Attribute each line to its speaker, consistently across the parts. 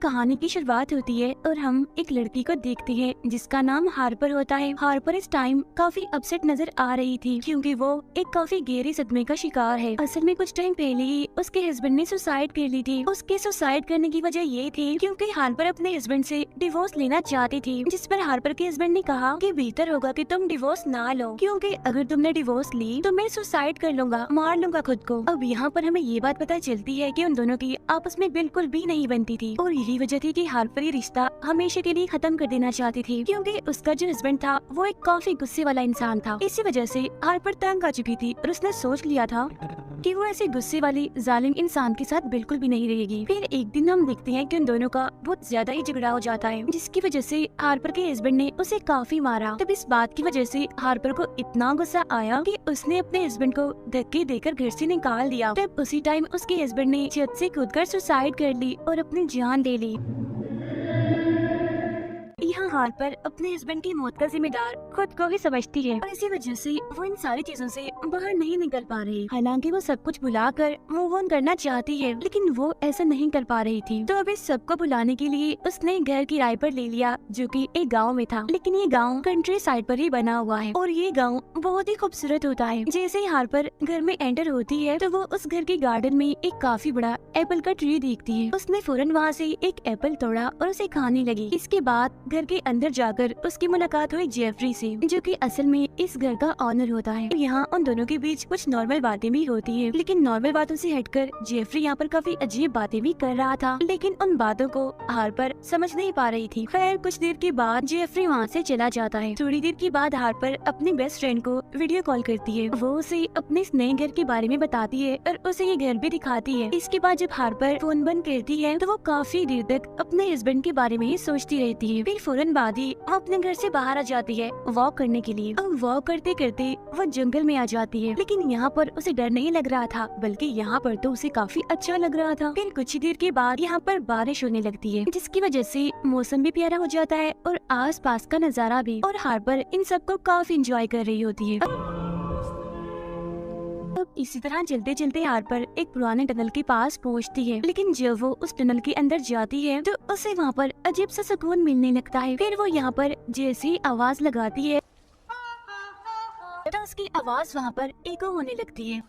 Speaker 1: कहानी की शुरुआत होती है और हम एक लड़की को देखते हैं जिसका नाम हार्पर होता है। हार्पर इस टाइम काफी अपसेट नजर आ रही थी क्योंकि वो एक काफी गहरे सदमे का शिकार है। असल में कुछ टाइम पहले ही उसके हस्बैंड ने सुसाइड कर ली थी। उसके सुसाइड करने की वजह ये थी क्योंकि हार्पर अपने हस्बैंड से डिवोर्स लेना चाहती थी, जिस पर हार्पर के हस्बैंड ने कहा कि बेहतर होगा कि तुम डिवोर्स ना लो, क्योंकि अगर तुमने डिवोर्स ली तो मैं सुसाइड कर लूंगा, मार लूंगा खुद को। अब यहाँ पर हमें ये बात पता चलती है कि उन दोनों की आपस में बिल्कुल भी नहीं बनती थी और यही वजह थी कि हार्पर ये रिश्ता हमेशा के लिए खत्म कर देना चाहती थी, क्योंकि उसका जो हस्बैंड था वो एक काफी गुस्से वाला इंसान था। इसी वजह से हार्पर तंग आ चुकी थी और उसने सोच लिया था कि वो ऐसे गुस्से वाली जालिम इंसान के साथ बिल्कुल भी नहीं रहेगी। फिर एक दिन हम देखते हैं कि उन दोनों का बहुत ज्यादा ही झगड़ा हो जाता है, जिसकी वजह से हार्पर के हस्बैंड ने उसे काफी मारा। तब इस बात की वजह से हार्पर को इतना गुस्सा आया कि उसने अपने हस्बैंड को धक्के देकर घर से निकाल दिया। तब उसी टाइम उसके हस्बैंड ने छत से कूदकर सुसाइड कर ली और अपनी जान ले ली। यहाँ हार्पर अपने हस्बैंड की मौत का जिम्मेदार खुद को ही समझती है और इसी वजह से वो इन सारी चीजों से बाहर नहीं निकल पा रही। हालांकि वो सब कुछ भुलाकर मूव ऑन करना चाहती है, लेकिन वो ऐसा नहीं कर पा रही थी। तो अब इस सबको भुलाने के लिए उसने घर किराए पर ले लिया, जो कि एक गांव में था, लेकिन ये गांव कंट्री साइड पर ही बना हुआ है और ये गांव बहुत ही खूबसूरत होता है। जैसे ही हार्पर घर में एंटर होती है तो वो उस घर के गार्डन में एक काफी बड़ा एप्पल का ट्री देखती है। उसने फौरन वहाँ से एक एप्पल तोड़ा और उसे खाने लगी। इसके बाद घर के अंदर जाकर उसकी मुलाकात हुई जेफरी से, जो कि असल में इस घर का ऑनर होता है। यहाँ उन दोनों के बीच कुछ नॉर्मल बातें भी होती है, लेकिन नॉर्मल बातों से हटकर जेफरी यहाँ पर काफी अजीब बातें भी कर रहा था, लेकिन उन बातों को हार्पर समझ नहीं पा रही थी। खैर कुछ देर के बाद जेफरी वहाँ से चला जाता है। थोड़ी देर के बाद हार्पर अपने बेस्ट फ्रेंड को वीडियो कॉल करती है। वो उसे अपने इस नए घर के बारे में बताती है और उसे ये घर भी दिखाती है। इसके बाद जब हार्पर फोन बंद करती है तो वो काफी देर तक अपने हस्बैंड के बारे में ही सोचती रहती है। फिर फौरन बाद ही वो अपने घर से बाहर आ जाती है वॉक करने के लिए। अब वॉक करते करते वो जंगल में आ जाती है, लेकिन यहाँ पर उसे डर नहीं लग रहा था, बल्कि यहाँ पर तो उसे काफी अच्छा लग रहा था। फिर कुछ ही देर के बाद यहाँ पर बारिश होने लगती है, जिसकी वजह से मौसम भी प्यारा हो जाता है और आस पास का नजारा भी, और हार्पर इन सबको काफी इंजॉय कर रही होती है। अब इसी तरह चलते चलते हार्पर एक पुराने टनल के पास पहुंचती है, लेकिन जब वो उस टनल के अंदर जाती है तो उसे वहाँ पर अजीब सा सुकून मिलने लगता है। फिर वो यहाँ पर जैसी आवाज लगाती है तो उसकी आवाज वहाँ पर एको होने लगती है,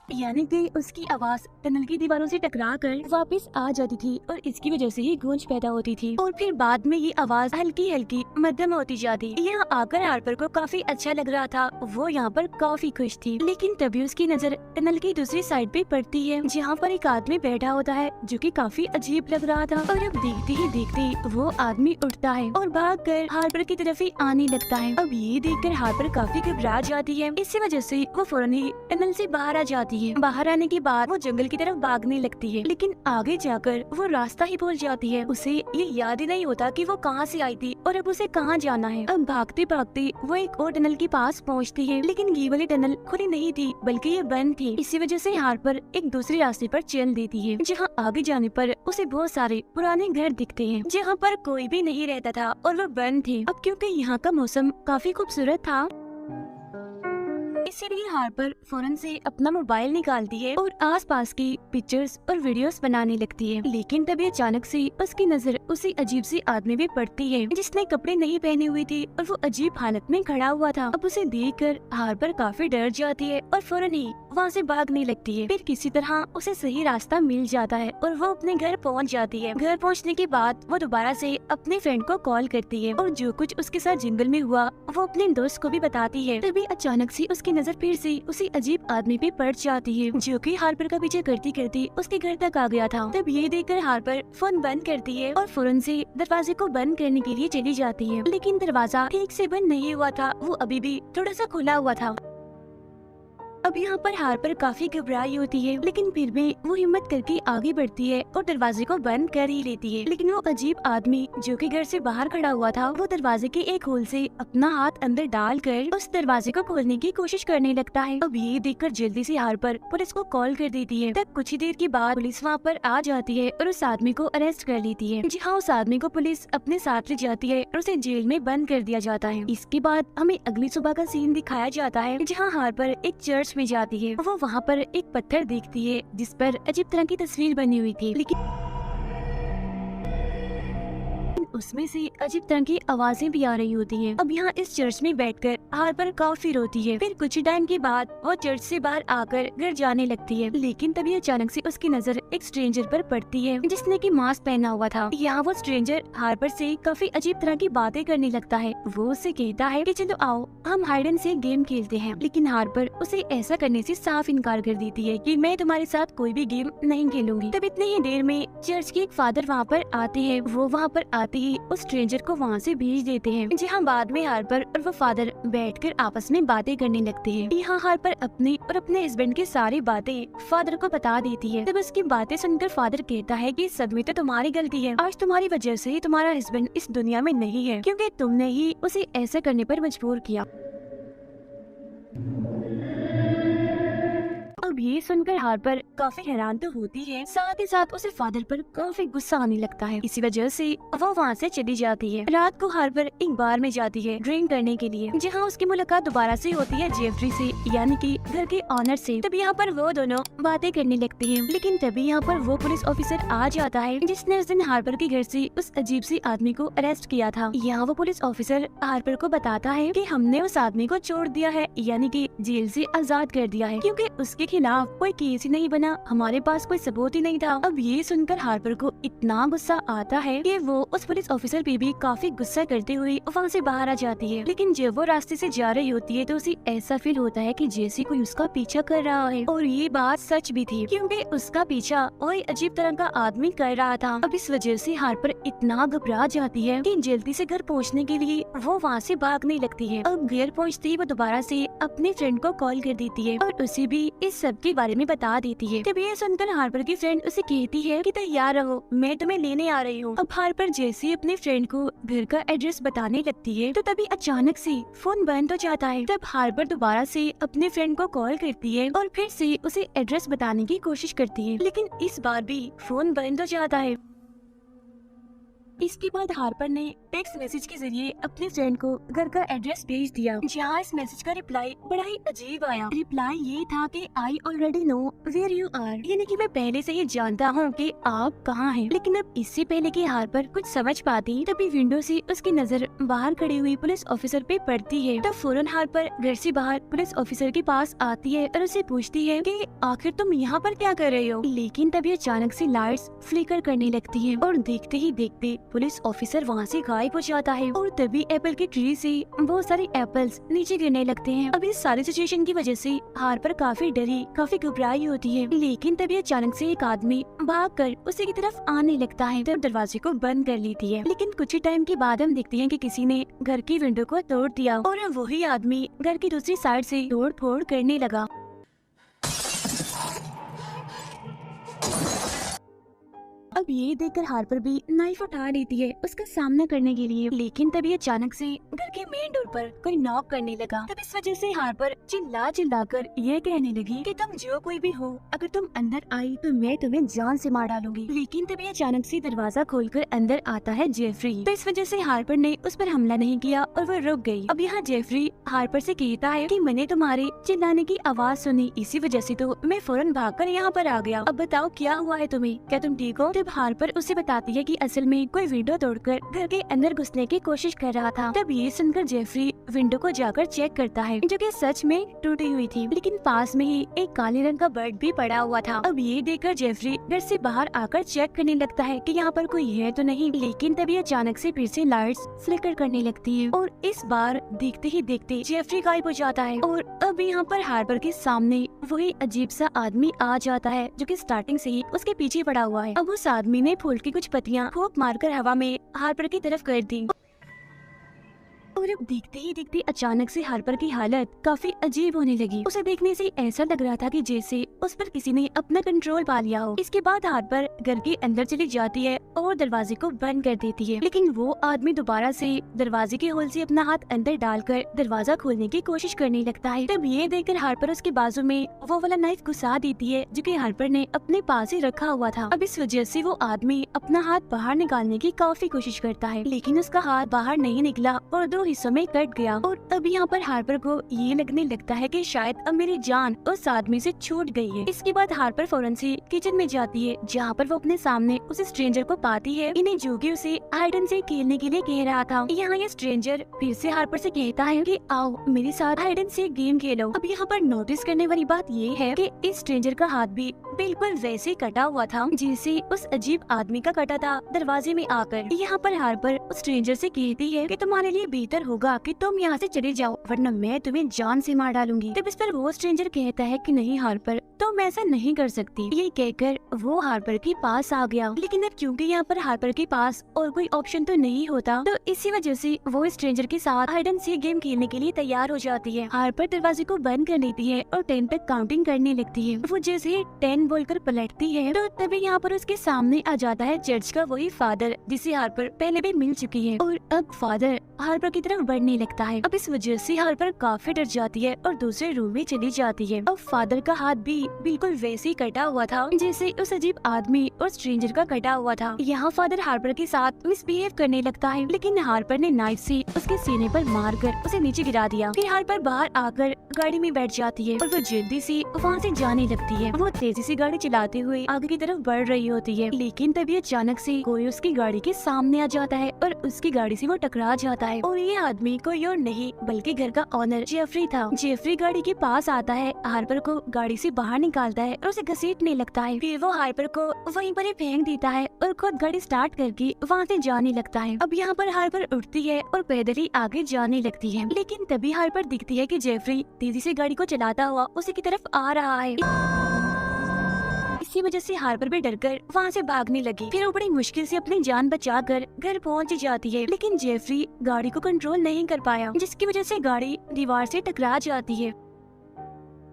Speaker 1: यानी कि उसकी आवाज टनल की दीवारों से टकराकर वापस आ जाती थी और इसकी वजह से ही गूंज पैदा होती थी। और फिर बाद में ये आवाज हल्की हल्की मध्यम होती जाती। यहाँ आकर हार्पर को काफी अच्छा लग रहा था, वो यहाँ पर काफी खुश थी। लेकिन तभी उसकी नजर टनल की दूसरी साइड पे पड़ती है, जहाँ पर एक आदमी बैठा होता है जो कि काफी अजीब लग रहा था। और अब देखते ही देखते वो आदमी उठता है और भागकर हार्पर की तरफ ही आने लगता है। अब ये देखकर हार्पर काफी घबरा जाती है। इसी वजह से वो फौरन ही टनल से बाहर आ जाती है। बाहर आने के बाद वो जंगल की तरफ भागने लगती है, लेकिन आगे जाकर वो रास्ता ही भूल जाती है। उसे ये याद ही नहीं होता कि वो कहाँ से आई थी और अब उसे कहाँ जाना है। अब भागते भागते वो एक और टनल के पास पहुँचती है, लेकिन ये वाली टनल खुली नहीं थी, बल्कि ये बंद थी। इसी वजह से हार्पर एक दूसरे रास्ते पर चल देती है, जहाँ आगे जाने पर उसे बहुत सारे पुराने घर दिखते हैं, जहाँ पर कोई भी नहीं रहता था और वो बंद थे। अब क्योंकि यहाँ का मौसम काफी खूबसूरत था, इसीलिए हार्पर फौरन से अपना मोबाइल निकालती है और आसपास की पिक्चर्स और वीडियोस बनाने लगती है। लेकिन तभी अचानक से उसकी नजर उसी अजीब सी आदमी पे पड़ती है, जिसने कपड़े नहीं पहने हुए थे और वो अजीब हालत में खड़ा हुआ था। अब उसे देखकर हार्पर काफी डर जाती है और फौरन ही वहाँ से भागने लगती है। फिर किसी तरह उसे सही रास्ता मिल जाता है और वो अपने घर पहुँच जाती है। घर पहुँचने के बाद वो दोबारा से अपने फ्रेंड को कॉल करती है और जो कुछ उसके साथ जंगल में हुआ वो अपने दोस्त को भी बताती है। तभी अचानक से उसकी नजर फिर से उसी अजीब आदमी पे पड़ जाती है, जो कि हार्पर का पीछे करती करती उसके घर तक आ गया था। तब ये देखकर हार्पर फोन बंद करती है और फौरन से दरवाजे को बंद करने के लिए चली जाती है, लेकिन दरवाजा ठीक से बंद नहीं हुआ था, वो अभी भी थोड़ा सा खुला हुआ था। अब यहाँ पर हार्पर काफी घबराई होती है, लेकिन फिर भी वो हिम्मत करके आगे बढ़ती है और दरवाजे को बंद कर ही लेती है। लेकिन वो अजीब आदमी जो कि घर से बाहर खड़ा हुआ था, वो दरवाजे के एक होल से अपना हाथ अंदर डालकर उस दरवाजे को खोलने की कोशिश करने लगता है। अब ये देखकर जल्दी से हार्पर पुलिस को कॉल कर देती है। तब कुछ ही देर के बाद पुलिस वहाँ पर आ जाती है और उस आदमी को अरेस्ट कर लेती है। जहाँ उस आदमी को पुलिस अपने साथ ले जाती है और उसे जेल में बंद कर दिया जाता है। इसके बाद हमें अगली सुबह का सीन दिखाया जाता है, जहाँ हार्पर एक चर्च में जाती है। वो वहाँ पर एक पत्थर देखती है जिस पर अजीब तरह की तस्वीर बनी हुई थी, लेकिन उसमें से अजीब तरह की आवाजें भी आ रही होती हैं। अब यहाँ इस चर्च में बैठकर हार्पर काफी रोती है। फिर कुछ टाइम के बाद वो चर्च से बाहर आकर घर जाने लगती है, लेकिन तभी अचानक से उसकी नजर एक स्ट्रेंजर पर पड़ती है जिसने की मास्क पहना हुआ था। यहाँ वो स्ट्रेंजर हार्पर से काफी अजीब तरह की बातें करने लगता है। वो उससे कहता है कि चलो आओ हम हाइड एंड सीक गेम खेलते हैं, लेकिन हार्पर उसे ऐसा करने से साफ इनकार कर देती है कि मैं तुम्हारे साथ कोई भी गेम नहीं खेलूंगी। तब इतनी ही देर में चर्च के एक फादर वहाँ पर आते हैं। वो वहाँ पर आते ही उस स्ट्रेंजर को वहाँ से भेज देते हैं, जहाँ बाद में हार्पर और वो फादर बैठकर आपस में बातें करने लगते हैं। यहाँ हार्पर अपने और अपने हस्बैंड की सारी बातें फादर को बता देती है। तब उसकी बातें सुनकर फादर कहता है कि सब में तो तुम्हारी गलती है, आज तुम्हारी वजह से ही तुम्हारा हस्बैंड इस दुनिया में नहीं है, क्योंकि तुमने ही उसे ऐसा करने पर मजबूर किया। अब ये सुनकर हार्पर काफी हैरान तो होती है, साथ ही साथ उसे फादर पर काफी गुस्सा आने लगता है। इसी वजह से वो वहाँ से चली जाती है। रात को हार्पर एक बार में जाती है ड्रिंक करने के लिए, जहाँ उसकी मुलाकात दोबारा से होती है जेफरी से, यानी कि घर के ऑनर से। तब यहाँ पर वो दोनों बातें करने लगती हैं, लेकिन तभी यहाँ पर वो पुलिस ऑफिसर आ जाता है जिसने उस दिन हार्पर के घर से उस अजीब सी आदमी को अरेस्ट किया था। यहाँ वो पुलिस ऑफिसर हार्पर को बताता है कि हमने उस आदमी को छोड़ दिया है, यानी कि जेल से आजाद कर दिया है, क्योंकि उसके खिलाफ कोई केस ही नहीं बना, हमारे पास कोई सबूत ही नहीं था। अब ये सुनकर हार्पर को इतना गुस्सा आता है कि वो उस पुलिस ऑफिसर पे भी काफी गुस्सा करते हुए वहाँ से बाहर आ जाती है। लेकिन जब वो रास्ते से जा रही होती है तो उसे ऐसा फील होता है कि जैसे कोई उसका पीछा कर रहा है, और ये बात सच भी थी, क्योंकि उसका पीछा कोई अजीब तरह का आदमी कर रहा था। अब इस वजह से हार्पर इतना घबरा जाती है कि जल्दी से घर पहुँचने के लिए वो वहाँ से भागने लगती है। अब घर पहुँचते ही वो दोबारा से अपने फ्रेंड को कॉल कर देती है और उसे भी इस सब के बारे में बता देती है। तब ये सुनकर हार्पर की फ्रेंड उसे कहती है कि तैयार रहो, मैं तुम्हें लेने आ रही हूँ। अब हार्पर जैसे ही अपने फ्रेंड को घर का एड्रेस बताने लगती है तो तभी अचानक से फोन बंद हो जाता है। तब हार्पर दोबारा से अपने फ्रेंड को कॉल करती है और फिर से उसे एड्रेस बताने की कोशिश करती है, लेकिन इस बार भी फोन बंद हो जाता है। इसके बाद हार्पर ने टेक्स्ट मैसेज के जरिए अपने फ्रेंड को घर का एड्रेस भेज दिया, जहाँ इस मैसेज का रिप्लाई बड़ा ही अजीब आया। रिप्लाई ये था कि I already know where you are, यानी कि मैं पहले से ही जानता हूँ कि आप कहाँ हैं। लेकिन अब इससे पहले कि हार्पर कुछ समझ पाती तभी विंडो से उसकी नजर बाहर खड़ी हुई पुलिस ऑफिसर पे पड़ती है। तब फौरन हार्पर घर से बाहर पुलिस ऑफिसर के पास आती है और उसे पूछती है कि आखिर तुम यहाँ पर क्या कर रहे हो। लेकिन तभी अचानक से लाइट्स फ्लिकर करने लगती है और देखते ही देखते पुलिस ऑफिसर वहाँ से गायब हो जाता है, और तभी एप्पल की ट्री से बहुत सारे एप्पल्स नीचे गिरने लगते हैं। अब इस सारी सिचुएशन की वजह से हार्पर काफी डरी, काफी घबराई होती है। लेकिन तभी अचानक से एक आदमी भागकर उसी की तरफ आने लगता है, तब दरवाजे को बंद कर लेती है। लेकिन कुछ ही टाइम के बाद हम देखते हैं कि किसी ने घर की विंडो को तोड़ दिया और वही आदमी घर की दूसरी साइड से तोड़ फोड़ करने लगा। अब ये देखकर हार्पर भी नाइफ उठा लेती है उसका सामना करने के लिए, लेकिन तभी अचानक से घर के मेन डोर पर कोई नॉक करने लगा। तब इस वजह से हार्पर चिल्ला चिल्लाकर ये कहने लगी कि तुम जो कोई भी हो, अगर तुम अंदर आई तो मैं तुम्हें जान से मार डालूंगी। लेकिन तभी अचानक से दरवाजा खोलकर अंदर आता है जेफरी। तो इस वजह से हार्पर ने उस पर हमला नहीं किया और वो रुक गई। अब यहाँ जेफरी हार्पर से कहता है कि मैंने तुम्हारे चिल्लाने की आवाज सुनी, इसी वजह से तो मैं फौरन भागकर यहाँ पर आ गया। अब बताओ क्या हुआ है तुम्हें, क्या तुम ठीक हो। तब हार्पर उसे बताती है कि असल में कोई विंडो तोड़कर घर के अंदर घुसने की कोशिश कर रहा था। तब ये सुनकर जेफरी विंडो को जाकर चेक करता है, जो कि सच में टूटी हुई थी, लेकिन पास में ही एक काले रंग का बर्ड भी पड़ा हुआ था। अब ये देखकर जेफरी घर से बाहर आकर चेक करने लगता है कि यहाँ पर कोई है तो नहीं, लेकिन तभी अचानक से फिर से लाइट्स फ्लिकर करने लगती है और इस बार देखते ही देखते जेफरी गायब हो जाता है। और अब यहाँ पर हार्पर के सामने वही अजीब सा आदमी आ जाता है, जो कि स्टार्टिंग से ही उसके पीछे पड़ा हुआ है। अब उस आदमी ने फूल की कुछ पत्तियां फूंक मारकर हवा में हार्पर की तरफ कर दी, और अब देखते ही देखते अचानक से हार्पर की हालत काफी अजीब होने लगी। उसे देखने से ऐसा लग रहा था कि जैसे उस पर किसी ने अपना कंट्रोल पा लिया हो। इसके बाद हार्पर घर के अंदर चली जाती है और दरवाजे को बंद कर देती है, लेकिन वो आदमी दोबारा से दरवाजे के होल से अपना हाथ अंदर डालकर दरवाजा खोलने की कोशिश करने लगता है। तब ये देखकर हार्पर उसके बाजू में वो वाला नाइफ घुसा देती है, जो कि हार्पर ने अपने पास ही रखा हुआ था। अब इस वजह से वो आदमी अपना हाथ बाहर निकालने की काफी कोशिश करता है, लेकिन उसका हाथ बाहर नहीं निकला और दो हिस्सों में कट गया और अब यहाँ पर हार्पर को ये लगने लगता है कि शायद अब मेरी जान उस आदमी से छूट गई है। इसके बाद हार्पर फौरन से किचन में जाती है, जहाँ पर वो अपने सामने उस स्ट्रेंजर को पाती है, इन्हें जो कि उसे हाइड एंड सीक खेलने के लिए कह रहा था। यहाँ ये स्ट्रेंजर फिर से हार्पर से कहता है कि आओ मेरे साथ हाइड एंड सीक गेम खेलो। अब यहाँ पर नोटिस करने वाली बात ये है कि इस स्ट्रेंजर का हाथ भी बिल्कुल वैसे कटा हुआ था जैसे उस अजीब आदमी का कटा था दरवाजे में आकर। यहाँ पर हार्पर उस स्ट्रेंजर से कहती है कि तुम्हारे लिए बेहतर होगा कि तुम यहाँ से चले जाओ, वरना मैं तुम्हें जान से मार डालूंगी। तब इस पर वो स्ट्रेंजर कहता है कि नहीं हार्पर, तुम ऐसा नहीं कर सकती। ये कहकर वो हार्पर के पास आ गया, लेकिन अब क्योंकि यहाँ पर हार्पर के पास और कोई ऑप्शन तो नहीं होता, तो इसी वजह से वो स्ट्रेंजर के साथ हाइड एंड सीक गेम खेलने के लिए तैयार हो जाती है। हार्पर दरवाजे को बंद कर लेती है और 10 तक काउंटिंग करने लगती है। वो जैसे ही 10 बोलकर पलटती है तो तभी यहाँ पर उसके सामने आ जाता है चर्च का वही फादर जिसे हार्पर पहले भी मिल चुकी है, और अब फादर हार्पर की तरफ बढ़ने लगता है। अब इस वजह से हार्पर काफी डर जाती है और दूसरे रूम में चली जाती है। अब फादर का हाथ भी बिल्कुल वैसे ही कटा हुआ था जैसे उस अजीब आदमी और स्ट्रेंजर का कटा हुआ था। यहाँ फादर हार्पर के साथ मिसबिहेव करने लगता है, लेकिन हार्पर ने नाइफ से उसके सीने पर मारकर उसे नीचे गिरा दिया। फिर हार्पर बाहर आकर गाड़ी में बैठ जाती है और वो जल्दी से वहाँ से जाने लगती है। वो तेजी से गाड़ी चलाते हुए आगे की तरफ बढ़ रही होती है, लेकिन तभी अचानक से कोई उसकी गाड़ी के सामने आ जाता है और उसकी गाड़ी से वो टकरा जाता है। और ये आदमी कोई और नहीं बल्कि घर का ऑनर जेफरी था। जेफरी गाड़ी के पास आता है, हार्पर को गाड़ी से बाहर निकालता है और उसे घसीटने लगता है। फिर वो हार्पर को वहीं पर ही फेंक देता है और खुद गाड़ी स्टार्ट करके वहाँ से जाने लगता है। अब यहाँ पर हार्पर उठती है और पैदल ही आगे जाने लगती है, लेकिन तभी हार्पर दिखती है कि जेफरी तेजी से गाड़ी को चलाता हुआ उसी की तरफ आ रहा है। इसी वजह से हार्पर भी डरकर वहाँ से भागने लगी। फिर वो बड़ी मुश्किल से अपनी जान बचाकर घर पहुँच जाती है, लेकिन जेफरी गाड़ी को कंट्रोल नहीं कर पाया, जिसकी वजह से गाड़ी दीवार से टकरा जाती है।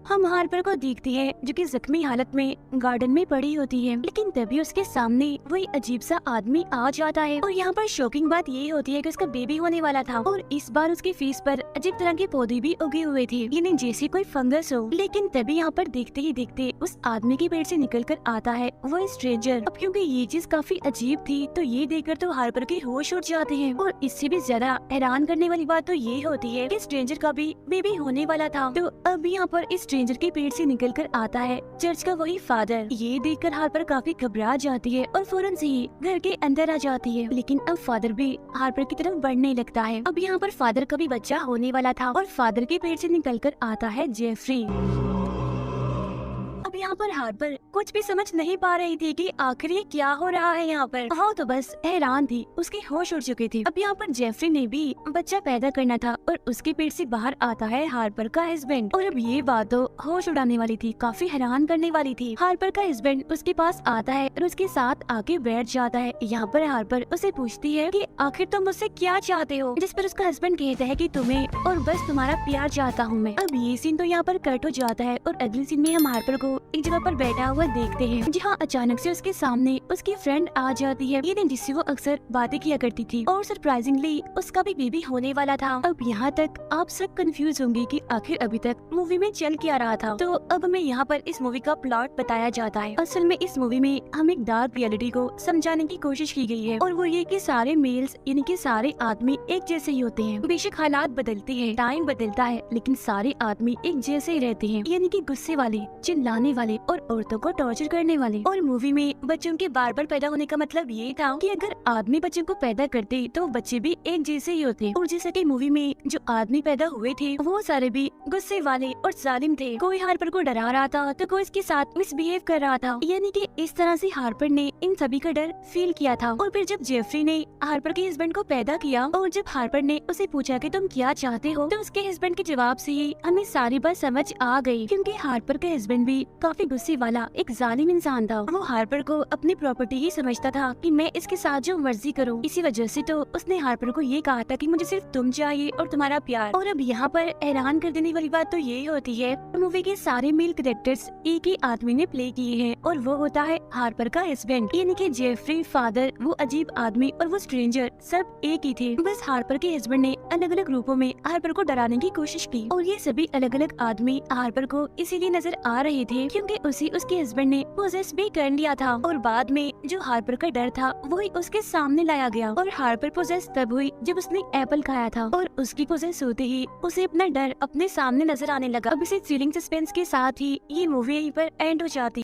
Speaker 1: हम हार्पर को देखते हैं जो कि जख्मी हालत में गार्डन में पड़ी होती है, लेकिन तभी उसके सामने वही अजीब सा आदमी आ जाता है। और यहाँ पर शॉकिंग बात ये होती है कि उसका बेबी होने वाला था और इस बार उसके फेस पर अजीब तरह के पौधे भी उगे हुए थे, यानी जैसे कोई फंगस हो। लेकिन तभी यहाँ पर देखते ही देखते उस आदमी के पेट से निकल कर आता है वो स्ट्रेंजर। अब क्योंकि ये चीज काफी अजीब थी तो ये देखकर तो हार्पर के होश उड़ जाते हैं। और इससे भी ज्यादा हैरान करने वाली बात तो ये होती है कि स्ट्रेंजर का भी बेबी होने वाला था। तो अब यहाँ पर इस स्ट्रेंजर के पेट से निकलकर आता है चर्च का वही फादर। ये देखकर हार्पर काफी घबरा जाती है और फौरन से ही घर के अंदर आ जाती है, लेकिन अब फादर भी हार्पर की तरफ बढ़ने लगता है। अब यहाँ पर फादर का भी बच्चा होने वाला था और फादर के पेट से निकलकर आता है जेफरी। अब यहाँ पर हार्पर कुछ भी समझ नहीं पा रही थी कि आखिर ये क्या हो रहा है यहाँ पर। हाँ तो बस हैरान थी, उसके होश उड़ चुके थे। अब यहाँ पर जेफरी ने भी बच्चा पैदा करना था और उसके पेट से बाहर आता है हार्पर का हस्बैंड। और अब ये बात तो होश उड़ाने वाली थी, काफी हैरान करने वाली थी। हार्पर का हस्बैंड उसके पास आता है और उसके साथ आके बैठ जाता है। यहाँ पर हार्पर उसे पूछती है कि आखिर तुम मुझसे क्या चाहते हो, जिस पर उसका हस्बैंड कहता है कि तुम्हें और बस तुम्हारा प्यार चाहता हूँ मैं। अब ये सीन तो यहाँ पर कट हो जाता है और अगले सीन में हम हार्पर को एक जगह पर बैठा हुआ देखते हैं, जहाँ अचानक से उसके सामने उसकी फ्रेंड आ जाती है, ये जिससे वो अक्सर बातें किया करती थी, और सरप्राइजिंगली उसका भी बेबी होने वाला था। अब यहाँ तक आप सब कंफ्यूज होंगे कि आखिर अभी तक मूवी में चल क्या रहा था। तो अब हमें यहाँ पर इस मूवी का प्लॉट बताया जाता है। असल में इस मूवी में हम एक डार्क रियलिटी को समझाने की कोशिश की गई है, और वो ये कि सारे मेल्स यानी कि सारे आदमी एक जैसे ही होते हैं। बेशक हालात बदलते हैं, टाइम बदलता है, लेकिन सारे आदमी एक जैसे ही रहते हैं, यानी कि गुस्से वाले, चिल्लाने वाले और औरतों को टॉर्चर करने वाले। और मूवी में बच्चों के बार बार पैदा होने का मतलब ये था कि अगर आदमी बच्चों को पैदा करते तो बच्चे भी एक जैसे ही होते। और जैसे कि मूवी में जो आदमी पैदा हुए थे वो सारे भी गुस्से वाले और जालिम थे। कोई हार्पर को डरा रहा था तो कोई इसके साथ मिसबिहेव कर रहा था, यानी कि इस तरह से हार्पर ने इन सभी का डर फील किया था। और फिर जब जेफरी ने हार्पर के हस्बैंड को पैदा किया और जब हार्पर ने उसे पूछा कि तुम क्या चाहते हो, तो उसके हस्बैंड के जवाब से ही हमें सारी बात समझ आ गई, क्योंकि हार्पर का हस्बैंड भी काफी गुस्से वाला एक जालिम इंसान था। वो हार्पर को अपनी प्रॉपर्टी ही समझता था कि मैं इसके साथ जो मर्जी करूं। इसी वजह से तो उसने हार्पर को ये कहा था कि मुझे सिर्फ तुम चाहिए और तुम्हारा प्यार। और अब यहाँ पर हैरान कर देने वाली बात तो ये होती है, मूवी के सारे मेल कैरेक्टर्स एक ही आदमी ने प्ले किए हैं और वो होता है हार्पर का हस्बैंड, यानी कि जेफरी, फादर, वो अजीब आदमी और वो स्ट्रेंजर सब एक ही थे। बस हार्पर के हस्बैंड ने अलग अलग रूपों में हार्पर को डराने की कोशिश की और ये सभी अलग अलग आदमी हार्पर को इसीलिए नजर आ रहे थे क्योंकि उसे उसके हस्बैंड ने पोजेस भी कर लिया था और बाद में जो हार्पर का डर था वही उसके सामने लाया गया और हार्पर पोजेस तब हुई जब उसने एप्पल खाया था और उसकी पोजेस होते ही उसे अपना डर अपने सामने नजर आने लगा। अब इसे थ्रिलिंग सस्पेंस के साथ ही ये मूवी यहीं पर एंड हो जाती।